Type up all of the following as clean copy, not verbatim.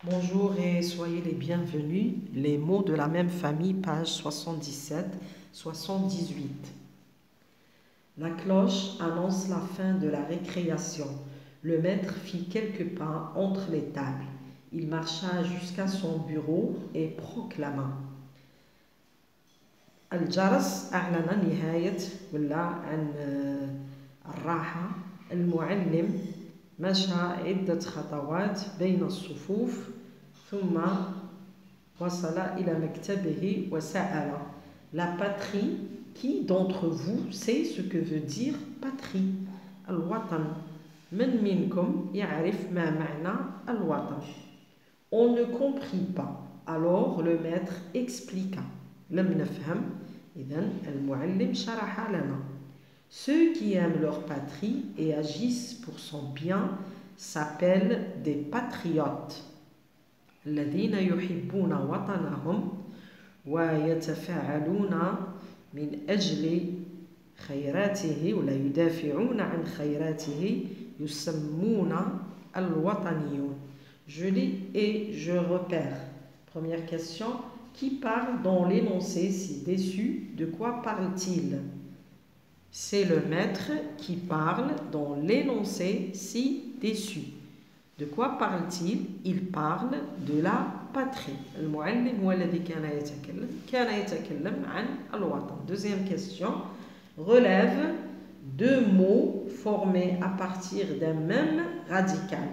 Bonjour et soyez les bienvenus. Les mots de la même famille, page 77-78. La cloche annonce la fin de la récréation. Le maître fit quelques pas entre les tables. Il marcha jusqu'à son bureau et proclama. الجرس أعلن نهاية ولا عن الراحة. المعلم مشى عدة خطوات بين الصفوف ثم وصل إلى مكتبه وسأل. La patrie, qui d'entre vous sait ce que veut dire patrie? الوطن. من منكم يعرف ما معنى الوطن? On ne comprit pas. Alors le maître expliqua. لم نفهم. إذن المعلم شرح لنا. Ceux qui aiment leur patrie et agissent pour son bien s'appellent des patriotes. الذين يحبون وطنهم ويتفاعلون من أجل خيراته ولا يدافعون عن خيراته يسمون الوطنيون. Je lis et je repère. Première question. Qui parle dans l'énoncé ci-dessus? De quoi parle-t-il? C'est le maître qui parle dans l'énoncé ci-dessus. De quoi parle-t-il? Il parle de la patrie. المعلم هو الذي كان يتكلم عن الوطن. Deuxième question. Relève deux mots formés à partir d'un même radical.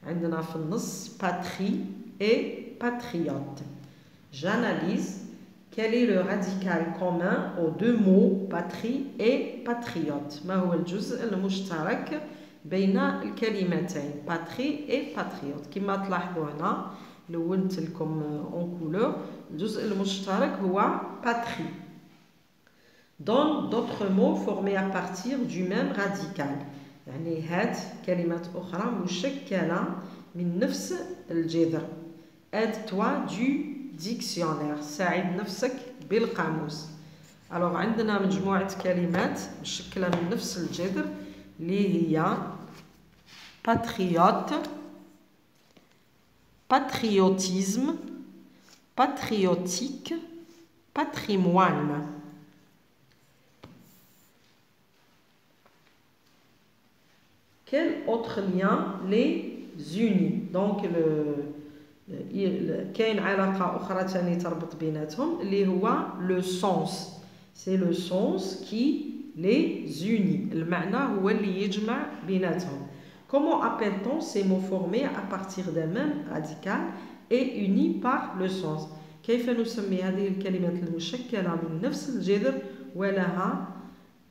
عندنا في النص patrie et patriote. J'analyse quel est le radical commun aux deux mots patrie et patriote. ما هو الجزء المشترك بين الكلمتين patrie et patriote. كما تلاحظوا هنا لونت لكم en couleur. الجزء المشترك هو patrie. Donne d'autres mots formés à partir du même radical. يعني هات كلمات أخرى مشكلة من نفس الجذر. Aide-toi du dictionnaire. ساعد نفسك بالقاموس. Alors عندنا مجموعة كلمات مشكلة من نفس الجذر اللي هي patriote, patriotisme, patriotique, patrimoine. Quel autre lien les unit? Donc كاين علاقة أخرى تاني تربط بيناتهم اللي هو le sens. C'est le sens qui les unit. المعنى هو اللي يجمع بيناتهم. Comment appelle-t-on ces mots formés à partir d'un même radical et unis par le sens? كيف نسمي هذه الكلمات المشكلة من نفس الجذر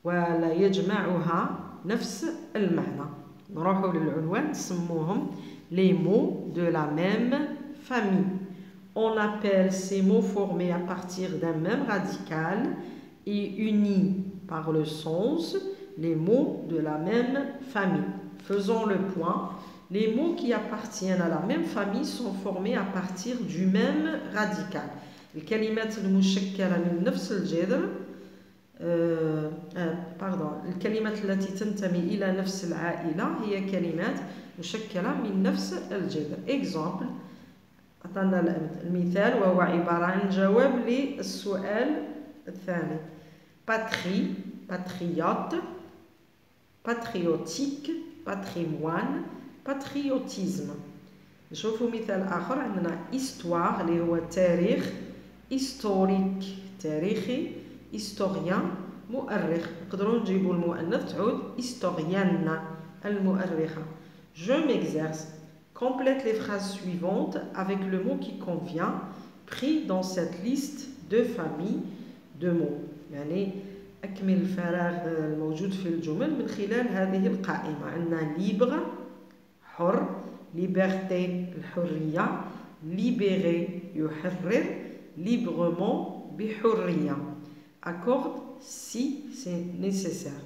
ولا يجمعها نفس المعنى؟ نروحوا للعنوان نسموهم les mots de la même famille. On appelle ces mots formés à partir d'un même radical et unis par le sens les mots de la même famille. Faisons le point. Les mots qui appartiennent à la même famille sont formés à partir du même radical. الكلمات المشكلة من نفس الجذر الكلمات التي تنتمي إلى نفس العائلة هي كلمات مشكلة من نفس الجذر. Exemple. أعطانا المثال وهو عبارة عن جواب للسؤال الثاني. Patrie, patriote, patriotique, patrimoine, patriotisme. نشوفوا مثال آخر. عندنا histoire اللي هو تاريخ, historique تاريخي, historien مؤرخ. نقدروا نجيبوا المؤنث تعود historienne المؤرخة. Je m'exerce. Complète les phrases suivantes avec le mot qui convient pris dans cette liste de familles de mots. يعني أكمل الفراغ الموجود في الجمل من خلال هذه القائمة. عندنا libre حر, liberté الحرية, libérer يحرر, librement بحرية. Accorde si c'est nécessaire.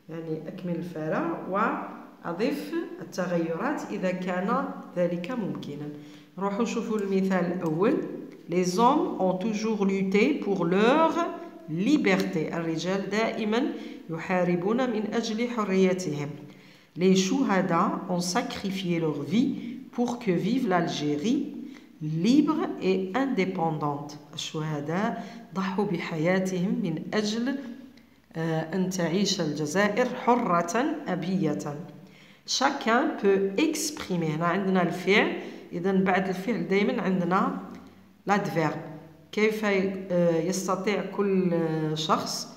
يعني أكمل الفراغ وأضيف التغيرات إذا كان ذلك ممكنا. نروحوا نشوفوا المثال الأول. Les hommes ont toujours lutté pour leur liberté. الرجال دائما يحاربون من أجل حريتهم. Les shuhada ont sacrifié leur vie pour que vive l'Algérie libre et indépendante. الشهداء ضحوا بحياتهم من أجل أن تعيش الجزائر حرة أبية. Chacun peut exprimer. هنا عندنا الفعل، إذا بعد الفعل دائما عندنا l'adverbe. كيف يستطيع كل شخص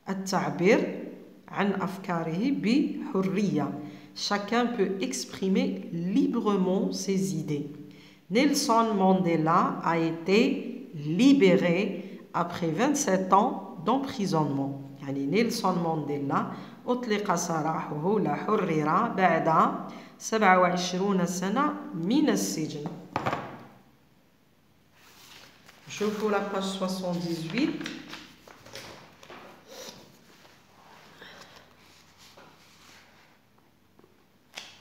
التعبير عن أفكاره بحرية. Chacun peut exprimer librement ses idées. Nelson Mandela a été libéré après 27 ans d'emprisonnement. يعني نيلسون مانديلا أطلق سراحه ولا حرر بعد 27 سنة من السجن. نشوفوا la page 78.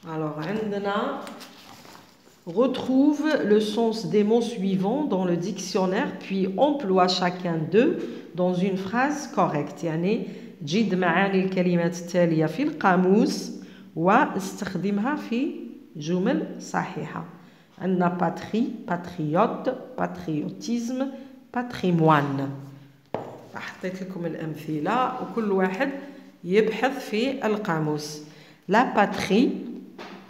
Alors, عندنا retrouve le sens des mots suivants dans le dictionnaire puis emploie chacun d'eux dans une phrase correcte. يعني جد معاني الكلمات التالية في القاموس واستخدمها في جمل صحيحة. عندنا patrie, patriote, patriotisme, patrimoine. حطيت لكم الأمثلة وكل واحد يبحث في القاموس. La patrie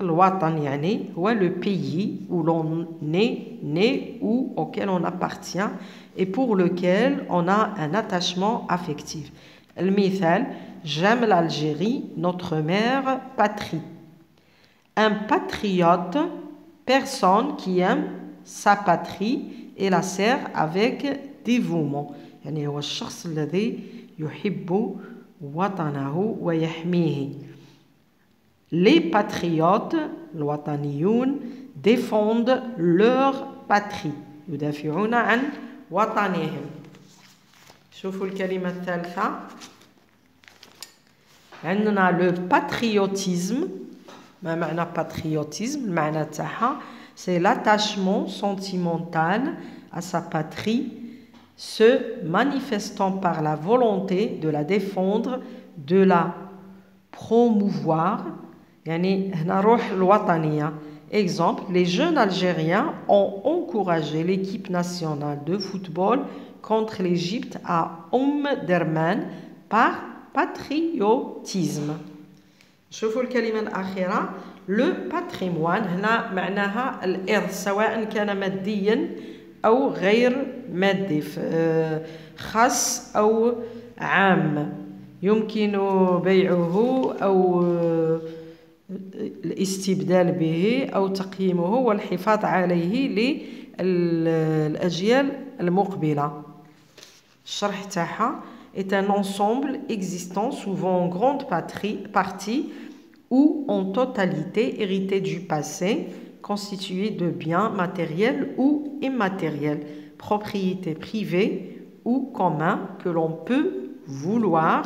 الوطن يعني هو le pays où l'on est né ou auquel on appartient et pour lequel on a un attachement affectif. المثال j'aime l'Algérie, notre mère patrie. Un patriote, personne qui aime sa patrie et la sert avec dévouement. يعني هو الشخص الذي يحب وطنه ويحميه. Les patriotes, الوطنيون, défendent leur patrie. يدافعون عن وطنهم. شوفوا الكلمة الثالثة. عندنا le patriotisme. ما معنى patriotisme؟ المعنى تاعها c'est l'attachement sentimental à sa patrie, se manifestant par la volonté de la défendre, de la promouvoir. يعني هنا روح الوطنية. Exemple, les jeunes Algériens ont encouragé l'équipe nationale de football contre l'Égypte à Derman par patriotisme. شوفوا الكلمة الأخيرة. Le patrimoine هنا معناها الإرث سواء كان ماديا أو غير مادي، خاص أو عام، يمكن بيعه أو الاستبدال به أو تقييمه والحفاظ عليه للأجيال المقبلة. الشرح تاعها est un ensemble existant souvent en grande partie ou en totalité hérité du passé, constitué de biens matériels ou immatériels, propriétés privées ou communs que l'on peut vouloir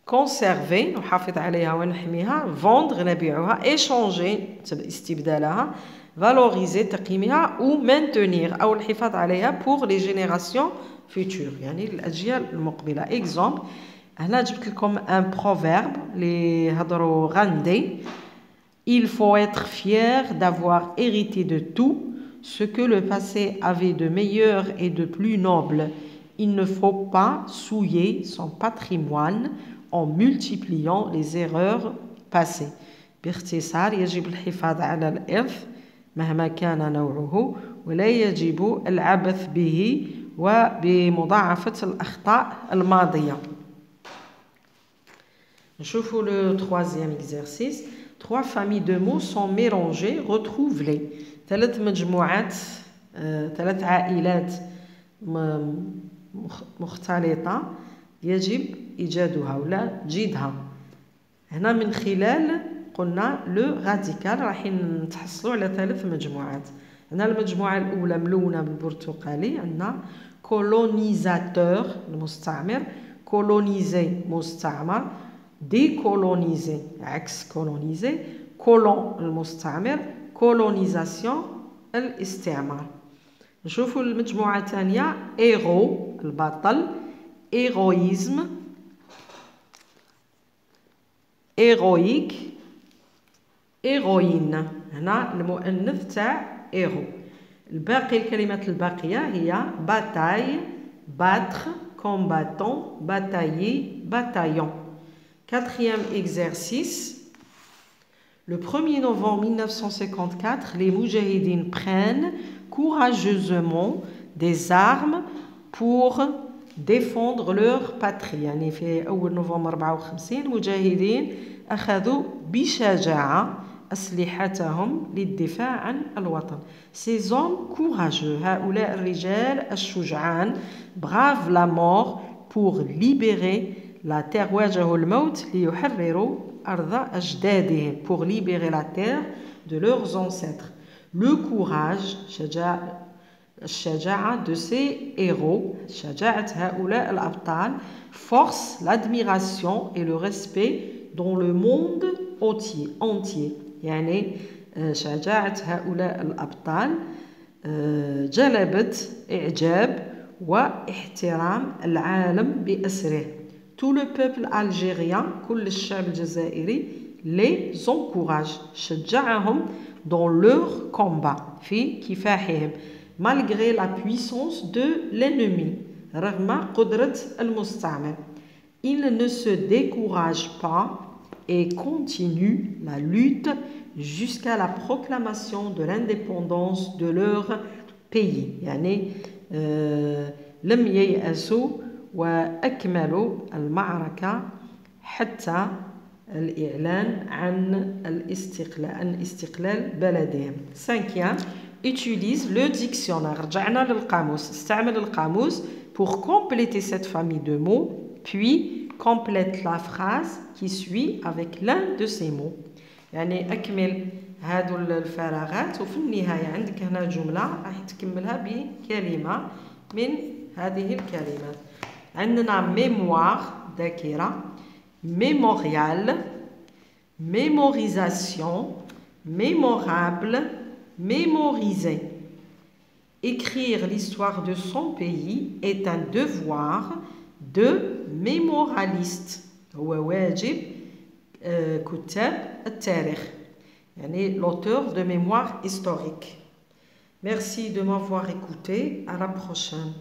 conserver, نحافظ عليها ونحميها، vendre نبيعها، échanger استبدالها، valoriser تقييمها ou maintenir أو الحفاظ عليها pour les générations futures يعني الأجيال المقبلة. Exemple هنا جبت لكم un proverbe اللي هضروا غاندي. Il faut être fier d'avoir hérité de tout ce que le passé avait de meilleur et de plus noble. Il ne faut pas souiller son patrimoine en multipliant les erreurs passées. باختصار يجب الحفاظ على الإرث مهما كان نوعه ولا يجب العبث به وبمضاعفة الأخطاء الماضية. نشوفوا le troisième exercice. Trois familles de mots sont mélangées, retrouve-les. ثلاث مجموعات، ثلاث عائلات مختلطة يجب إيجادها ولا جيدها. هنا من خلال قلنا لو راديكال راح نتحصلوا على ثلاث مجموعات. هنا المجموعة الأولى ملونة بالبرتقالي، عندنا كولونيزاتور المستعمر، كولونيزي مستعمر، ديكولونيزي عكس كولونيزي، كولون المستعمر، كولونيزاسيون الاستعمار. نشوفوا المجموعة الثانية إيغو البطل، إيغويزم، إيغويك، héroïne. هنا المؤنث تاع héros. الباقي الكلمات الباقية هي bataille, battre, combattant, batailler, bataillon. Quatrième exercice. Le 1er novembre 1954, les Moudjahidines prennent courageusement des armes pour défendre leur patrie. يعني في أول نوفمبر 54 المجاهدين أخذوا بشجاعة أسلحتهم للدفاع عن الوطن. Ces hommes courageux, هؤلاء الرجال الشجعان, bravent la mort pour libérer la terre. واجهوا الموت ليحرروا أرض أجدادهم, pour libérer la terre de leurs ancêtres. Le courage, الشجاعة de ces héros, شجاعة هؤلاء الأبطال, force l'admiration et le respect dans le monde entier. يعني شجاعة هؤلاء الأبطال جلبت إعجاب واحترام العالم بأسره. Tout le peuple algérien, كل الشعب الجزائري, les encourage, شجعهم dans leur combat, في كفاحهم, malgré la puissance de l'ennemi, رغم قدرة المستعمر. Ils ne se découragent pas et continuent la lutte jusqu'à la proclamation de l'indépendance de leur pays. يعني لم ييأسوا وأكملوا المعركة حتى الإعلان عن استقلال بلدهم. 5. Utilise le dictionnaire. رجعنا للقاموس. استعمل القاموس pour compléter cette famille de mots, puis complète la phrase qui suit avec l'un de ces mots. يعني أكمل هادو الفراغات وفي النهاية عندك هنا جملة راح تكملها بكلمة من هذه الكلمات. عندنا mémoire ذاكرة, mémorial, mémorisation, mémorable, mémoriser. Écrire l'histoire de son pays est un devoir de mémoraliste. هو واجب كتاب التاريخ, يعني l'auteur de mémoire historique. Merci de m'avoir écouté. À la prochaine.